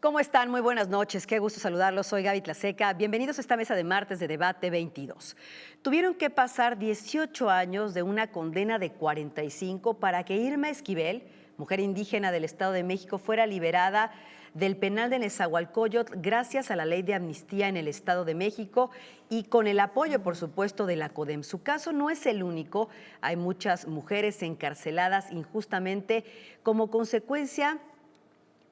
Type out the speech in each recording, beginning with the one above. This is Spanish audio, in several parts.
¿Cómo están? Muy buenas noches. Qué gusto saludarlos. Soy Gaby Tlaseca. Bienvenidos a esta mesa de martes de Debate 22. Tuvieron que pasar 18 años de una condena de 45 para que Irma Esquivel, mujer indígena del Estado de México, fuera liberada del penal de Nezahualcóyotl gracias a la ley de amnistía en el Estado de México y con el apoyo, por supuesto, de la CODEM. Su caso no es el único. Hay muchas mujeres encarceladas injustamente como consecuencia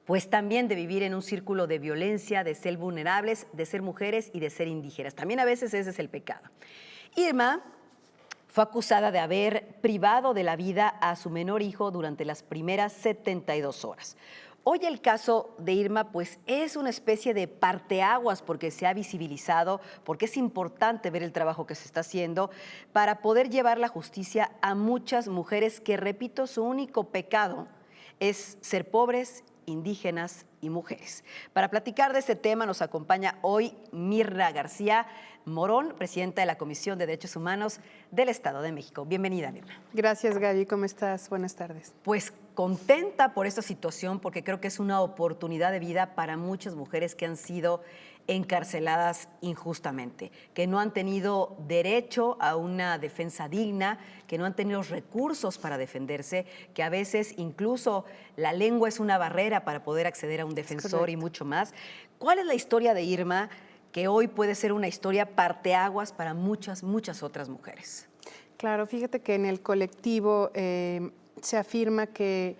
pues también de vivir en un círculo de violencia, de ser vulnerables, de ser mujeres y de ser indígenas. También a veces ese es el pecado. Irma fue acusada de haber privado de la vida a su menor hijo durante las primeras 72 horas. Hoy el caso de Irma pues es una especie de parteaguas porque se ha visibilizado, porque es importante ver el trabajo que se está haciendo para poder llevar la justicia a muchas mujeres que, repito, su único pecado es ser pobres, indígenas y mujeres. Para platicar de este tema nos acompaña hoy Mirra García Morón, presidenta de la Comisión de Derechos Humanos del Estado de México. Bienvenida, Mirra. Gracias, Gaby. ¿Cómo estás? Buenas tardes. Pues contenta por esta situación porque creo que es una oportunidad de vida para muchas mujeres que han sido encarceladas injustamente, que no han tenido derecho a una defensa digna, que no han tenido los recursos para defenderse, que a veces incluso la lengua es una barrera para poder acceder a un defensor y mucho más. ¿Cuál es la historia de Irma que hoy puede ser una historia parteaguas para muchas otras mujeres? Claro, fíjate que en el colectivo se afirma que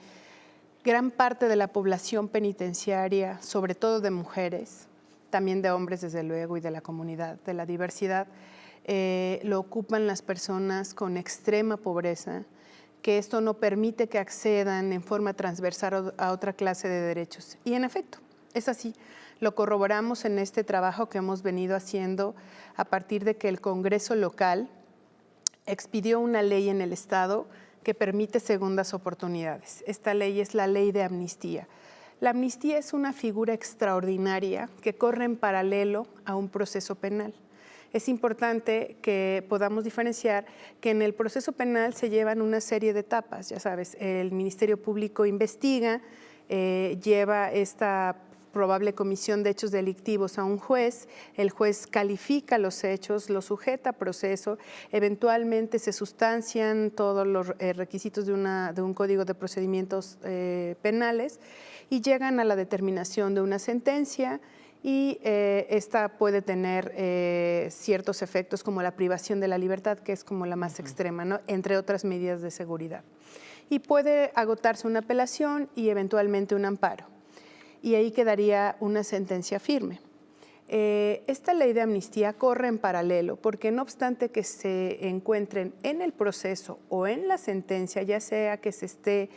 gran parte de la población penitenciaria, sobre todo de mujeres, también de hombres desde luego y de la comunidad, de la diversidad, lo ocupan las personas con extrema pobreza, que esto no permite que accedan en forma transversal a otra clase de derechos. Y en efecto, es así. Lo corroboramos en este trabajo que hemos venido haciendo a partir de que el Congreso local expidió una ley en el Estado que permite segundas oportunidades. Esta ley es la ley de amnistía. La amnistía es una figura extraordinaria que corre en paralelo a un proceso penal. Es importante que podamos diferenciar que en el proceso penal se llevan una serie de etapas. Ya sabes, el Ministerio Público investiga, lleva esta probable comisión de hechos delictivos a un juez, el juez califica los hechos, los sujeta a proceso, eventualmente se sustancian todos los requisitos de un código de procedimientos penales y llegan a la determinación de una sentencia y esta puede tener ciertos efectos como la privación de la libertad, que es como la más extrema, ¿no? Entre otras medidas de seguridad. Y puede agotarse una apelación y eventualmente un amparo. Y ahí quedaría una sentencia firme. Esta ley de amnistía corre en paralelo porque no obstante que se encuentren en el proceso o en la sentencia, ya sea que se esté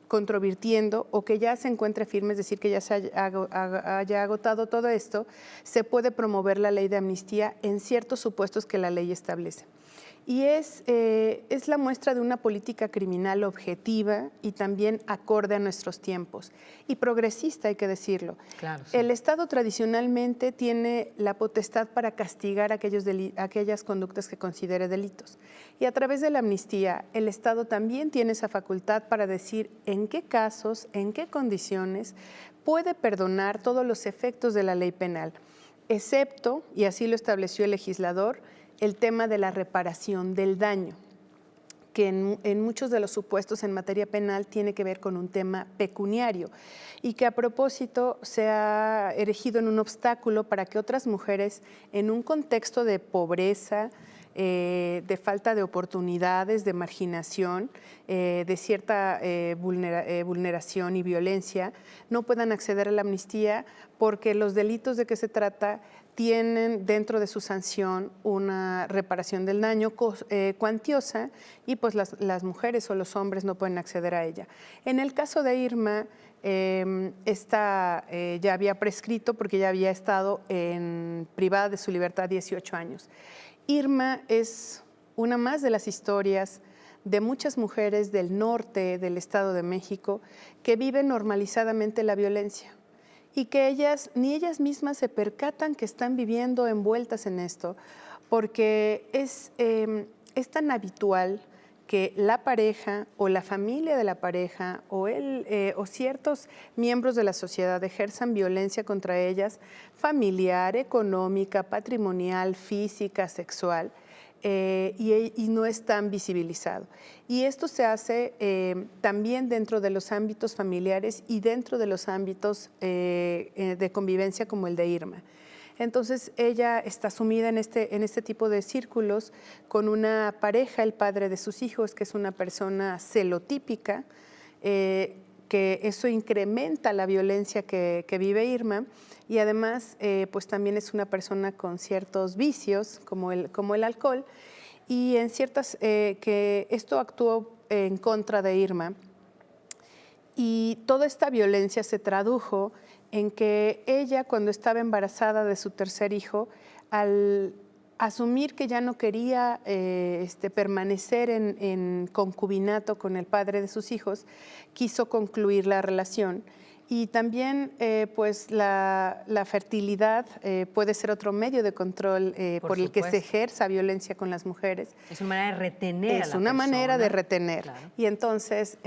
controvirtiendo o que ya se encuentre firme, es decir, que ya se haya agotado todo esto, se puede promover la ley de amnistía en ciertos supuestos que la ley establece. Y es la muestra de una política criminal objetiva y también acorde a nuestros tiempos y progresista, hay que decirlo. Claro, sí. El Estado tradicionalmente tiene la potestad para castigar aquellas conductas que considere delitos. Y a través de la amnistía, el Estado también tiene esa facultad para decir en qué casos, en qué condiciones puede perdonar todos los efectos de la ley penal, excepto, y así lo estableció el legislador, el tema de la reparación del daño, que en muchos de los supuestos en materia penal tiene que ver con un tema pecuniario y que a propósito se ha erigido en un obstáculo para que otras mujeres en un contexto de pobreza, de falta de oportunidades, de marginación, de cierta vulneración y violencia, no puedan acceder a la amnistía porque los delitos de que se trata tienen dentro de su sanción una reparación del daño cuantiosa y pues las mujeres o los hombres no pueden acceder a ella. En el caso de Irma, esta ya había prescrito porque ya había estado privada de su libertad 18 años. Irma es una más de las historias de muchas mujeres del norte del Estado de México que viven normalizadamente la violencia y que ni ellas mismas se percatan que están viviendo envueltas en esto, porque es tan habitual que la pareja o la familia de la pareja o ciertos miembros de la sociedad ejerzan violencia contra ellas, familiar, económica, patrimonial, física, sexual, y no es tan visibilizado. Y esto se hace también dentro de los ámbitos familiares y dentro de los ámbitos de convivencia como el de Irma. Entonces ella está sumida en este tipo de círculos con una pareja, el padre de sus hijos, que es una persona celotípica, que eso incrementa la violencia que vive Irma, y además pues también es una persona con ciertos vicios como el alcohol, y en ciertas que esto actuó en contra de Irma. Y toda esta violencia se tradujo en que ella, cuando estaba embarazada de su tercer hijo, al asumir que ya no quería permanecer en concubinato con el padre de sus hijos, quiso concluir la relación. Y también pues la fertilidad puede ser otro medio de control por el que se ejerza violencia con las mujeres. Es una manera de retener a la persona. Es una manera de retener. Claro. Y entonces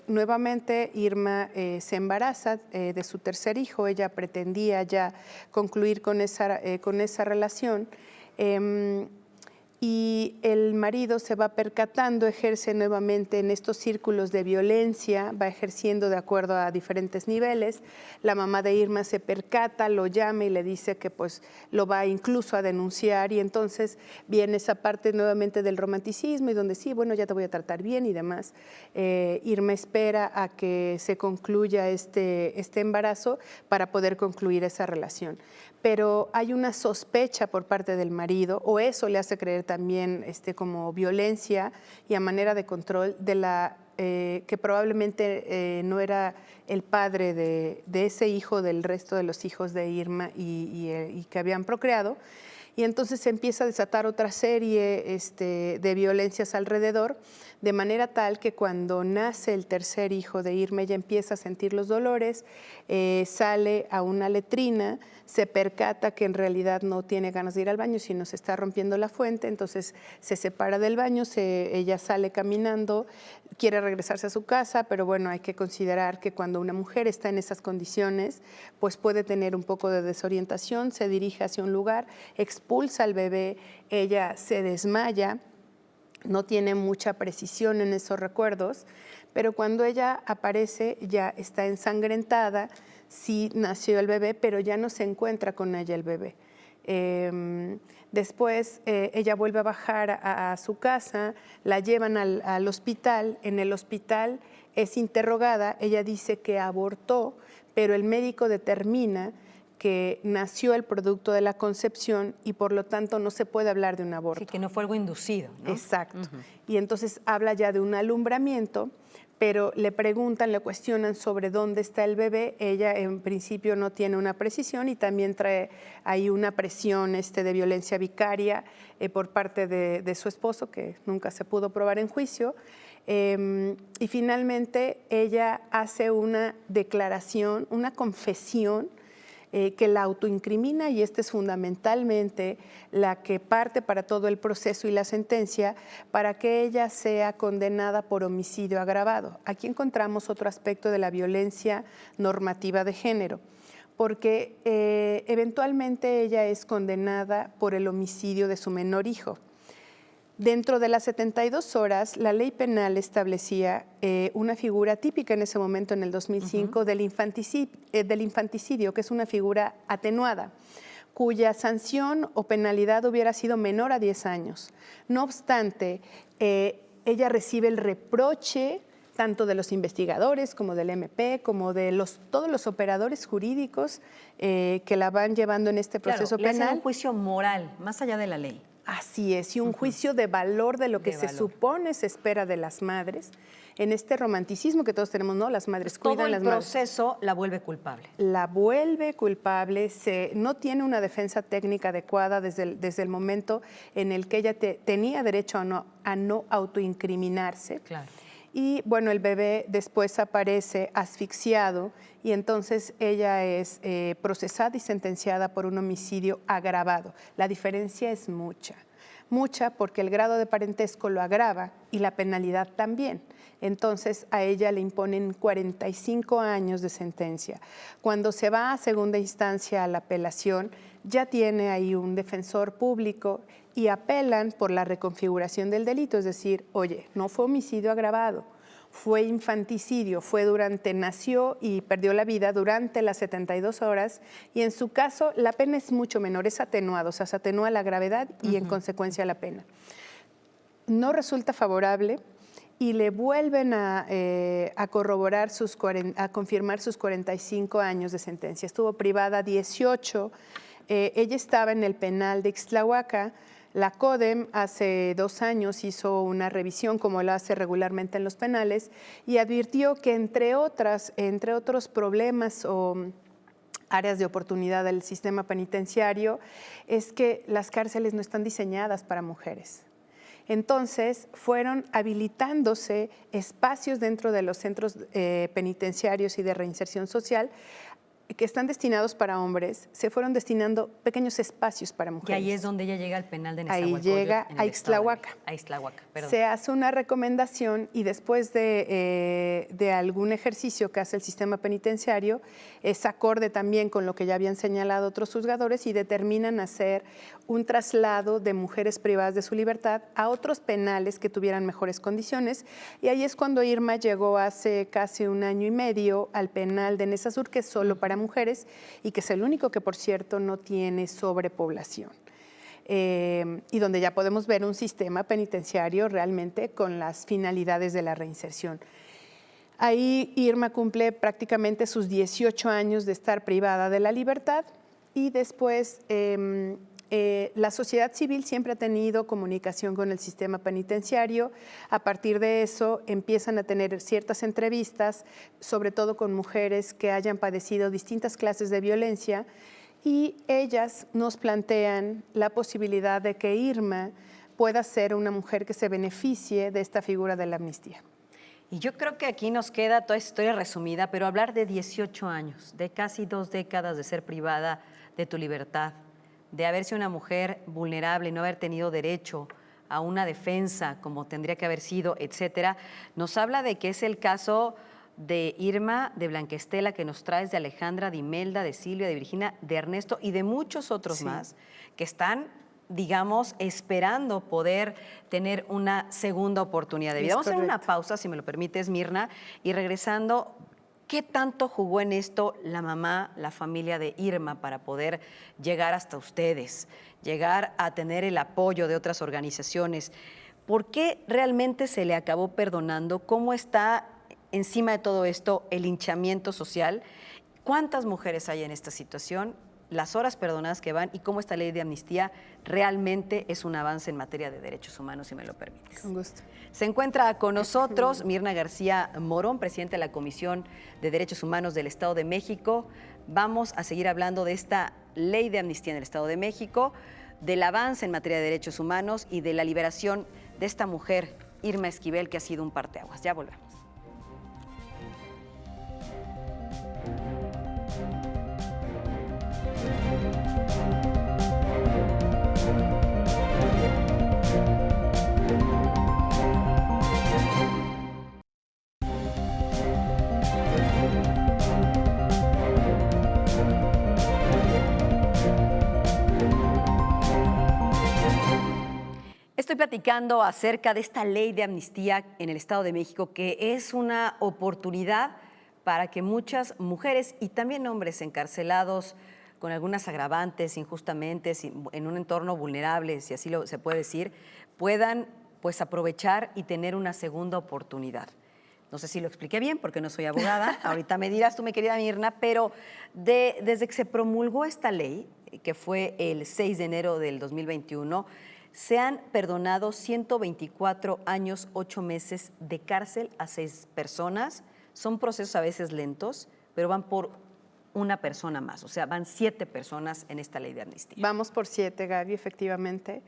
nuevamente Irma se embaraza de su tercer hijo. Ella pretendía ya concluir con esa relación. Y el marido se va percatando, ejerce nuevamente en estos círculos de violencia, va ejerciendo de acuerdo a diferentes niveles. La mamá de Irma se percata, lo llama y le dice que pues lo va incluso a denunciar, y entonces viene esa parte nuevamente del romanticismo y donde sí, bueno, ya te voy a tratar bien y demás. Irma espera a que se concluya este embarazo para poder concluir esa relación. Pero hay una sospecha por parte del marido, o eso le hace creer también como violencia y a manera de control de que probablemente no era el padre de ese hijo del resto de los hijos de Irma y que habían procreado. Y entonces se empieza a desatar otra serie de violencias alrededor, de manera tal que cuando nace el tercer hijo de Irma, ella empieza a sentir los dolores, sale a una letrina, se percata que en realidad no tiene ganas de ir al baño, sino se está rompiendo la fuente, entonces se separa del baño, ella sale caminando, quiere regresarse a su casa, pero bueno, hay que considerar que cuando una mujer está en esas condiciones, pues puede tener un poco de desorientación, se dirige hacia un lugar, expulsa al bebé, ella se desmaya, no tiene mucha precisión en esos recuerdos, pero cuando ella aparece ya está ensangrentada, sí nació el bebé, pero ya no se encuentra con ella el bebé. Después ella vuelve a bajar a su casa, la llevan al hospital, en el hospital es interrogada, ella dice que abortó, pero el médico determina que nació el producto de la concepción y por lo tanto no se puede hablar de un aborto. Sí, que no fue algo inducido, ¿no? Exacto. Y entonces habla ya de un alumbramiento, pero le preguntan, le cuestionan sobre dónde está el bebé. Ella en principio no tiene una precisión y también trae ahí una presión de violencia vicaria por parte de su esposo, que nunca se pudo probar en juicio. Y finalmente ella hace una declaración, una confesión que la autoincrimina, y esta es fundamentalmente la que parte para todo el proceso y la sentencia para que ella sea condenada por homicidio agravado. Aquí encontramos otro aspecto de la violencia normativa de género, porque eventualmente ella es condenada por el homicidio de su menor hijo. Dentro de las 72 horas, la ley penal establecía una figura típica en ese momento, en el 2005, del infanticidio, que es una figura atenuada, cuya sanción o penalidad hubiera sido menor a 10 años. No obstante, ella recibe el reproche tanto de los investigadores como del MP, como de todos los operadores jurídicos que la van llevando en este proceso penal. Le hacen un juicio moral, más allá de la ley. Así es, y un juicio de valor de lo que se supone se espera de las madres, en este romanticismo que todos tenemos, ¿no? Las madres cuidan, las madres. Todo el proceso la vuelve culpable. La vuelve culpable, no tiene una defensa técnica adecuada desde el momento en el que ella tenía derecho a no autoincriminarse. Claro. Y bueno, el bebé después aparece asfixiado y entonces ella es procesada y sentenciada por un homicidio agravado. La diferencia es mucha. Mucha porque el grado de parentesco lo agrava y la penalidad también. Entonces a ella le imponen 45 años de sentencia. Cuando se va a segunda instancia a la apelación, ya tiene ahí un defensor público y apelan por la reconfiguración del delito, es decir, oye, no fue homicidio agravado, fue infanticidio, nació y perdió la vida durante las 72 horas y en su caso la pena es mucho menor, es atenuado, o sea, se atenúa la gravedad y en consecuencia la pena. No resulta favorable y le vuelven a corroborar, a confirmar sus 45 años de sentencia. Estuvo privada 18, ella estaba en el penal de Ixtlahuaca. La CODEM hace 2 años hizo una revisión, como la hace regularmente en los penales, y advirtió que entre otros problemas o áreas de oportunidad del sistema penitenciario, es que las cárceles no están diseñadas para mujeres. Entonces, fueron habilitándose espacios dentro de los centros penitenciarios y de reinserción social que están destinados para hombres, se fueron destinando pequeños espacios para mujeres. Y ahí es donde ella llega al penal de Nezahualcóyotl. Ahí llega a Ixtlahuaca. A Ixtlahuaca, perdón. Se hace una recomendación y después de algún ejercicio que hace el sistema penitenciario, es acorde también con lo que ya habían señalado otros juzgadores y determinan hacer un traslado de mujeres privadas de su libertad a otros penales que tuvieran mejores condiciones. Y ahí es cuando Irma llegó hace casi 1 año y medio al penal de Neza Sur, que es solo para mujeres y que es el único que, por cierto, no tiene sobrepoblación. Y donde ya podemos ver un sistema penitenciario realmente con las finalidades de la reinserción. Ahí Irma cumple prácticamente sus 18 años de estar privada de la libertad y después la sociedad civil siempre ha tenido comunicación con el sistema penitenciario. A partir de eso empiezan a tener ciertas entrevistas, sobre todo con mujeres que hayan padecido distintas clases de violencia, y ellas nos plantean la posibilidad de que Irma pueda ser una mujer que se beneficie de esta figura de la amnistía. Y yo creo que aquí nos queda toda esta historia resumida, pero hablar de 18 años, de casi 2 décadas de ser privada de tu libertad, de haber sido una mujer vulnerable y no haber tenido derecho a una defensa como tendría que haber sido, etcétera, nos habla de que es el caso de Irma, de Blanca Estela, que nos traes, de Alejandra, de Imelda, de Silvia, de Virginia, de Ernesto y de muchos otros más que están, digamos, esperando poder tener una segunda oportunidad de vida. Vamos a hacer una pausa, si me lo permites, Mirna, y regresando, ¿qué tanto jugó en esto la mamá, la familia de Irma para poder llegar hasta ustedes, llegar a tener el apoyo de otras organizaciones? ¿Por qué realmente se le acabó perdonando? ¿Cómo está encima de todo esto el linchamiento social? ¿Cuántas mujeres hay en esta situación? Las horas perdonadas que van y cómo esta ley de amnistía realmente es un avance en materia de derechos humanos, si me lo permites. Con gusto. Se encuentra con nosotros Mirna García Morón, presidenta de la Comisión de Derechos Humanos del Estado de México. Vamos a seguir hablando de esta ley de amnistía en el Estado de México, del avance en materia de derechos humanos y de la liberación de esta mujer, Irma Esquivel, que ha sido un parteaguas. Ya volvemos. Estoy platicando acerca de esta ley de amnistía en el Estado de México, que es una oportunidad para que muchas mujeres y también hombres encarcelados con algunas agravantes injustamente, en un entorno vulnerable, si así se puede decir, puedan pues aprovechar y tener una segunda oportunidad. No sé si lo expliqué bien porque no soy abogada, ahorita me dirás tú, mi querida Mirna, pero desde que se promulgó esta ley, que fue el 6 de enero del 2021, se han perdonado 124 años, 8 meses de cárcel a 6 personas. Son procesos a veces lentos, pero van por una persona más, o sea, van 7 personas en esta ley de amnistía. Vamos por 7, Gaby, efectivamente.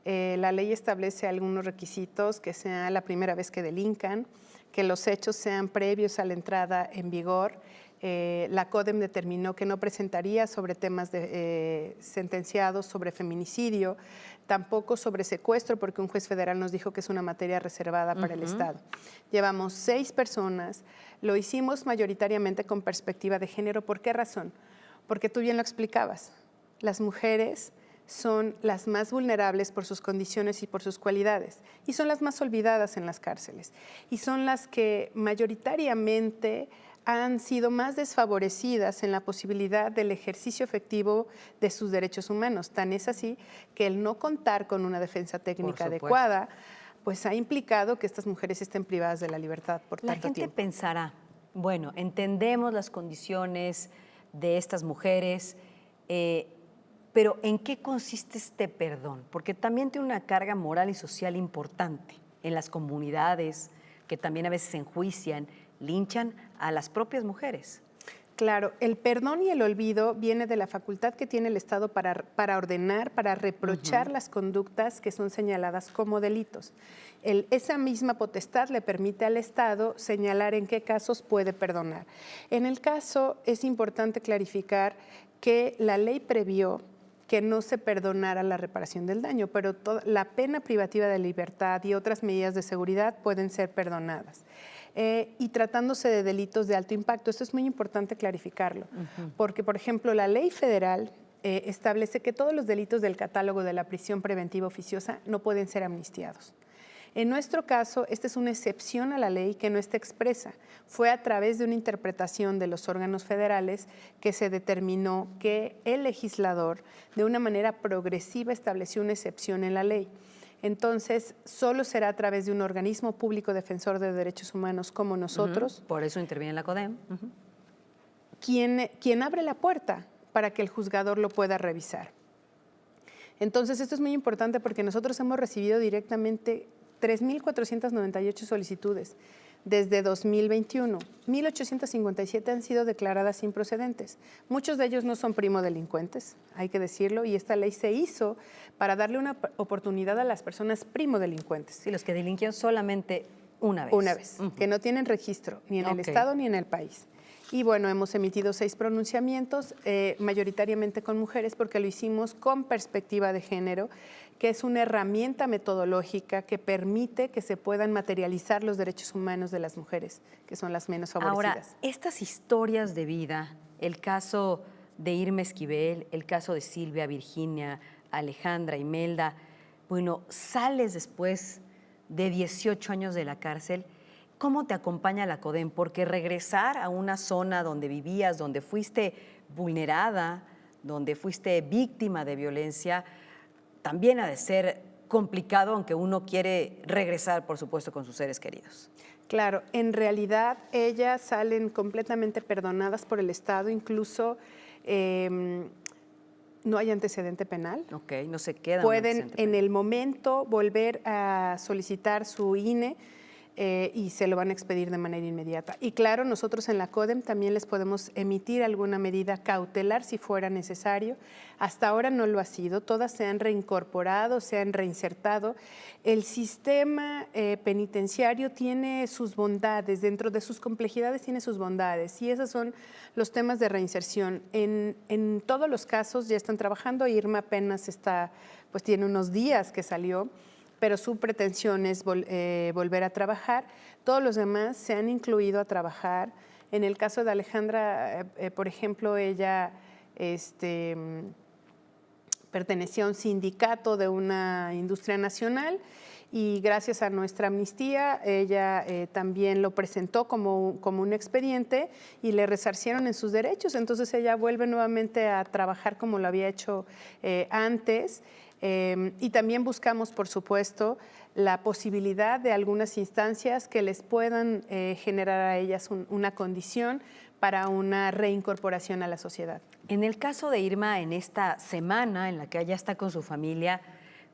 La ley establece algunos requisitos: que sea la primera vez que delincan, que los hechos sean previos a la entrada en vigor, La CODEM determinó que no presentaría sobre temas sentenciados sobre feminicidio, tampoco sobre secuestro, porque un juez federal nos dijo que es una materia reservada para el Estado. Llevamos 6 personas, lo hicimos mayoritariamente con perspectiva de género. ¿Por qué razón? Porque tú bien lo explicabas, las mujeres son las más vulnerables por sus condiciones y por sus cualidades, y son las más olvidadas en las cárceles, y son las que mayoritariamente han sido más desfavorecidas en la posibilidad del ejercicio efectivo de sus derechos humanos. Tan es así que el no contar con una defensa técnica adecuada, pues ha implicado que estas mujeres estén privadas de la libertad por tanto tiempo. La gente pensará, bueno, entendemos las condiciones de estas mujeres, pero ¿en qué consiste este perdón? Porque también tiene una carga moral y social importante en las comunidades que también a veces enjuician, linchan a las propias mujeres. Claro, el perdón y el olvido viene de la facultad que tiene el Estado para ordenar, para reprochar las conductas que son señaladas como delitos. Esa misma potestad le permite al Estado señalar en qué casos puede perdonar. En el caso, es importante clarificar que la ley previó que no se perdonara la reparación del daño, pero la pena privativa de libertad y otras medidas de seguridad pueden ser perdonadas. Y tratándose de delitos de alto impacto, esto es muy importante clarificarlo, porque, por ejemplo, la ley federal establece que todos los delitos del catálogo de la prisión preventiva oficiosa no pueden ser amnistiados. En nuestro caso, esta es una excepción a la ley que no está expresa. Fue a través de una interpretación de los órganos federales que se determinó que el legislador, de una manera progresiva, estableció una excepción en la ley. Entonces, solo será a través de un organismo público defensor de derechos humanos como nosotros. Por eso interviene la CODEM. Quien abre la puerta para que el juzgador lo pueda revisar. Entonces, esto es muy importante porque nosotros hemos recibido directamente 3.498 solicitudes desde 2021. 1.857 han sido declaradas improcedentes. Muchos de ellos no son primodelincuentes, hay que decirlo, y esta ley se hizo para darle una oportunidad a las personas primodelincuentes. Sí, los que delinquían solamente una vez. Una vez, que no tienen registro ni en el Estado ni en el país. Y bueno, hemos emitido 6 pronunciamientos, mayoritariamente con mujeres, porque lo hicimos con perspectiva de género, que es una herramienta metodológica que permite que se puedan materializar los derechos humanos de las mujeres, que son las menos favorecidas. Ahora, estas historias de vida, el caso de Irma Esquivel, el caso de Silvia, Virginia, Alejandra, Imelda, bueno, sales después de 18 años de la cárcel. ¿Cómo te acompaña la CODEM? Porque regresar a una zona donde vivías, donde fuiste vulnerada, donde fuiste víctima de violencia, también ha de ser complicado, aunque uno quiere regresar, por supuesto, con sus seres queridos. Claro, en realidad ellas salen completamente perdonadas por el Estado, incluso no hay antecedente penal. Ok, no se quedan. Pueden en el momento volver a solicitar su INE y se lo van a expedir de manera inmediata. Y claro, nosotros en la CODEM también les podemos emitir alguna medida cautelar si fuera necesario. Hasta ahora no lo ha sido, todas se han reincorporado, se han reinsertado. El sistema penitenciario tiene sus bondades, dentro de sus complejidades tiene sus bondades, y esos son los temas de reinserción. En todos los casos ya están trabajando. Irma apenas pues tiene unos días que salió, pero su pretensión es volver a trabajar. Todos los demás se han incluido a trabajar. En el caso de Alejandra, por ejemplo, ella pertenecía a un sindicato de una industria nacional y gracias a nuestra amnistía ella también lo presentó como un expediente y le resarcieron en sus derechos. Entonces ella vuelve nuevamente a trabajar como lo había hecho antes. Y también buscamos, por supuesto, la posibilidad de algunas instancias que les puedan generar a ellas una condición para una reincorporación a la sociedad. En el caso de Irma, en esta semana en la que ella está con su familia,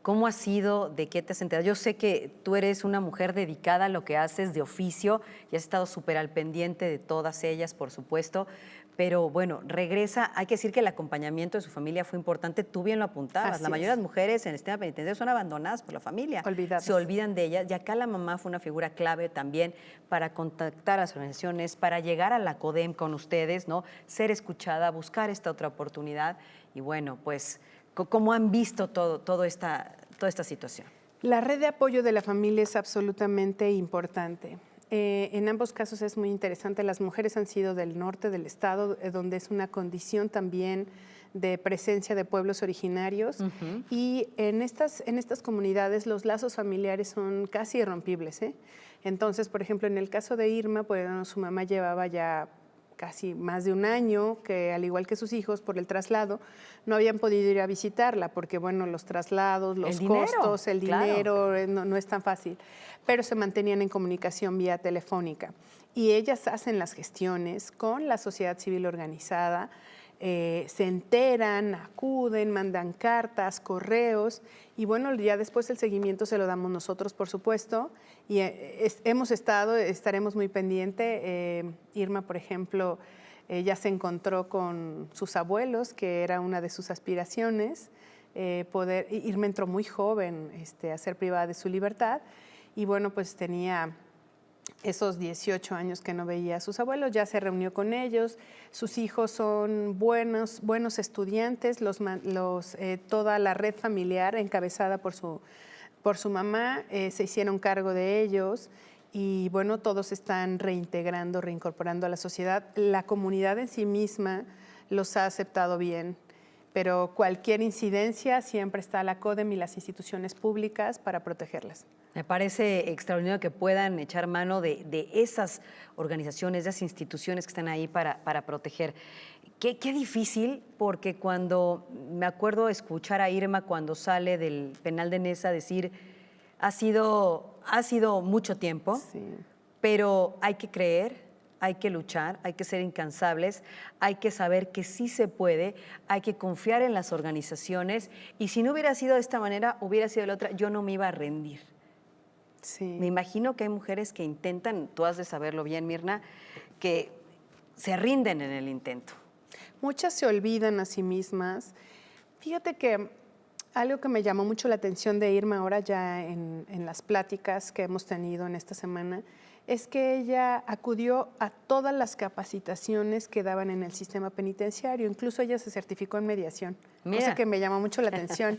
¿cómo ha sido? ¿De qué te has enterado? Yo sé que tú eres una mujer dedicada a lo que haces de oficio y has estado súper al pendiente de todas ellas, por supuesto, pero bueno, regresa. Hay que decir que el acompañamiento de su familia fue importante. Tú bien lo apuntabas. Así La mayoría de es. las mujeres en el sistema penitenciario son abandonadas por la familia. Olvidadas. Se olvidan de ellas. Y acá la mamá fue una figura clave también para contactar a las organizaciones, para llegar a la CODEM con ustedes, ¿no? Ser escuchada, buscar esta otra oportunidad. Y bueno, pues, ¿cómo han visto toda esta situación? La red de apoyo de la familia es absolutamente importante. En ambos casos es muy interesante. Las mujeres han sido del norte del estado, donde es una condición también de presencia de pueblos originarios. Y en estas comunidades los lazos familiares son casi irrompibles, ¿eh? Entonces, por ejemplo, en el caso de Irma, pues, su mamá llevaba ya casi más de un año, que al igual que sus hijos, por el traslado, no habían podido ir a visitarla, porque bueno, los traslados, los costos, el dinero, no es tan fácil, pero se mantenían en comunicación vía telefónica. Y ellas hacen las gestiones con la sociedad civil organizada, se enteran, acuden, mandan cartas, correos, y bueno, ya después el seguimiento se lo damos nosotros, por supuesto, y estaremos muy pendientes. Irma, por ejemplo, ya se encontró con sus abuelos, que era una de sus aspiraciones. Irma entró muy joven a ser privada de su libertad, y bueno, pues tenía esos 18 años que no veía a sus abuelos, ya se reunió con ellos. Sus hijos son buenos estudiantes, toda la red familiar encabezada por su mamá se hicieron cargo de ellos, y bueno, todos están reincorporando a la sociedad. La comunidad en sí misma los ha aceptado bien, pero cualquier incidencia siempre está la CODEM y las instituciones públicas para protegerlas. Me parece extraordinario que puedan echar mano de esas organizaciones, de esas instituciones que están ahí para proteger. Qué difícil, porque cuando me acuerdo escuchar a Irma cuando sale del penal de Neza decir, ha sido mucho tiempo, sí, pero hay que creer, hay que luchar, hay que ser incansables, hay que saber que sí se puede, hay que confiar en las organizaciones, y si no hubiera sido de esta manera, hubiera sido de la otra, yo no me iba a rendir. Sí. Me imagino que hay mujeres que intentan, tú has de saberlo bien, Mirna, que se rinden en el intento. Muchas se olvidan a sí mismas. Fíjate que algo que me llamó mucho la atención de Irma ahora ya en las pláticas que hemos tenido en esta semana es que ella acudió a todas las capacitaciones que daban en el sistema penitenciario. Incluso ella se certificó en mediación, cosa que me llamó mucho la atención.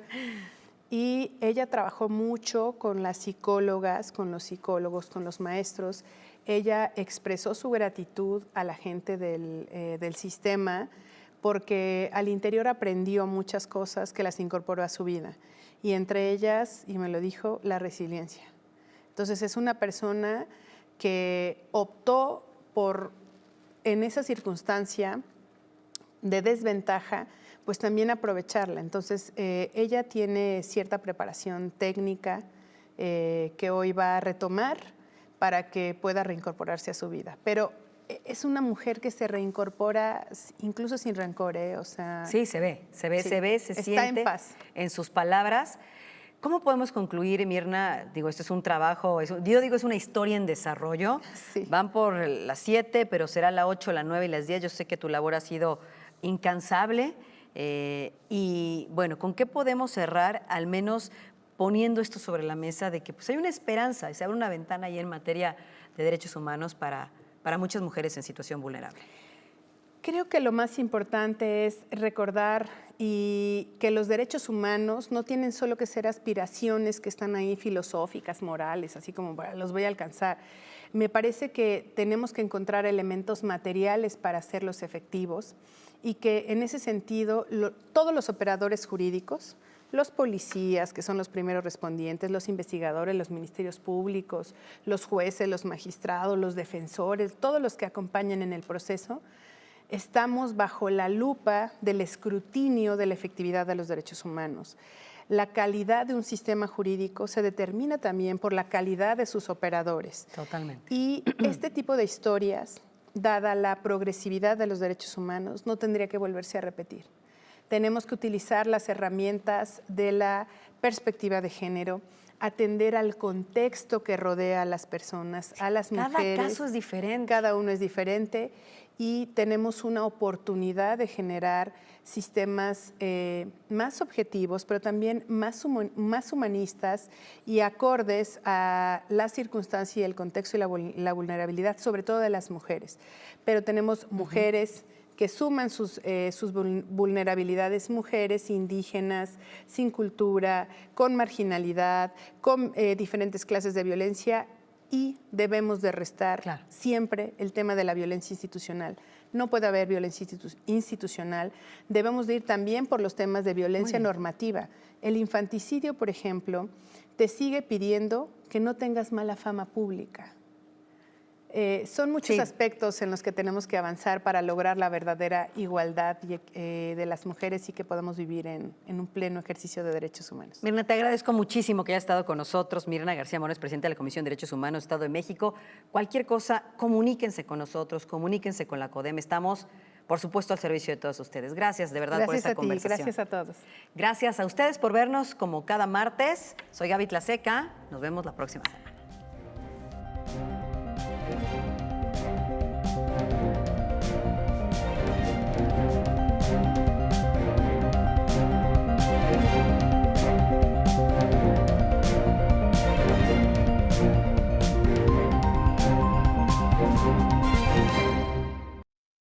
Y ella trabajó mucho con las psicólogas, con los psicólogos, con los maestros. Ella expresó su gratitud a la gente del sistema, porque al interior aprendió muchas cosas que las incorporó a su vida. Y entre ellas, y me lo dijo, la resiliencia. Entonces es una persona que optó por, en esa circunstancia de desventaja, pues también aprovecharla. Entonces, ella tiene cierta preparación técnica que hoy va a retomar para que pueda reincorporarse a su vida. Pero es una mujer que se reincorpora incluso sin rencor, o sea... Sí, se siente está en paz. En sus palabras. ¿Cómo podemos concluir, Mirna? Digo, esto es un trabajo, es una historia en desarrollo. Sí. Van por las 7, pero será la 8, la 9 y las 10. Yo sé que tu labor ha sido incansable. Y bueno, ¿con qué podemos cerrar? Al menos poniendo esto sobre la mesa de que pues, hay una esperanza, y se abre una ventana ahí en materia de derechos humanos para muchas mujeres en situación vulnerable. Creo que lo más importante es recordar y que los derechos humanos no tienen solo que ser aspiraciones que están ahí filosóficas, morales, así como los voy a alcanzar. Me parece que tenemos que encontrar elementos materiales para hacerlos efectivos, y que en ese sentido todos los operadores jurídicos, los policías, que son los primeros respondientes, los investigadores, los ministerios públicos, los jueces, los magistrados, los defensores, todos los que acompañan en el proceso, estamos bajo la lupa del escrutinio de la efectividad de los derechos humanos. La calidad de un sistema jurídico se determina también por la calidad de sus operadores. Totalmente. Y este tipo de historias, dada la progresividad de los derechos humanos, no tendría que volverse a repetir. Tenemos que utilizar las herramientas de la perspectiva de género, atender al contexto que rodea a las personas, a las mujeres. Cada caso es diferente. Cada uno es diferente. y tenemos una oportunidad de generar sistemas más objetivos, pero también más humanistas y acordes a la circunstancia y el contexto y la vulnerabilidad, sobre todo de las mujeres. Pero tenemos mujeres que suman sus vulnerabilidades, mujeres indígenas, sin cultura, con marginalidad, con diferentes clases de violencia, y debemos de restar siempre el tema de la violencia institucional. No puede haber violencia institucional. Debemos de ir también por los temas de violencia normativa. El infanticidio, por ejemplo, te sigue pidiendo que no tengas mala fama pública. Son muchos aspectos en los que tenemos que avanzar para lograr la verdadera igualdad de las mujeres y que podamos vivir en un pleno ejercicio de derechos humanos. Mirna, te agradezco muchísimo que hayas estado con nosotros. Mirna García Mora es presidenta de la Comisión de Derechos Humanos, Estado de México. Cualquier cosa, comuníquense con nosotros, comuníquense con la CODEM. Estamos, por supuesto, al servicio de todos ustedes. Gracias, de verdad, por esta conversación. Gracias a todos. Gracias a ustedes por vernos como cada martes. Soy Gaby Tlaseca. Nos vemos la próxima semana.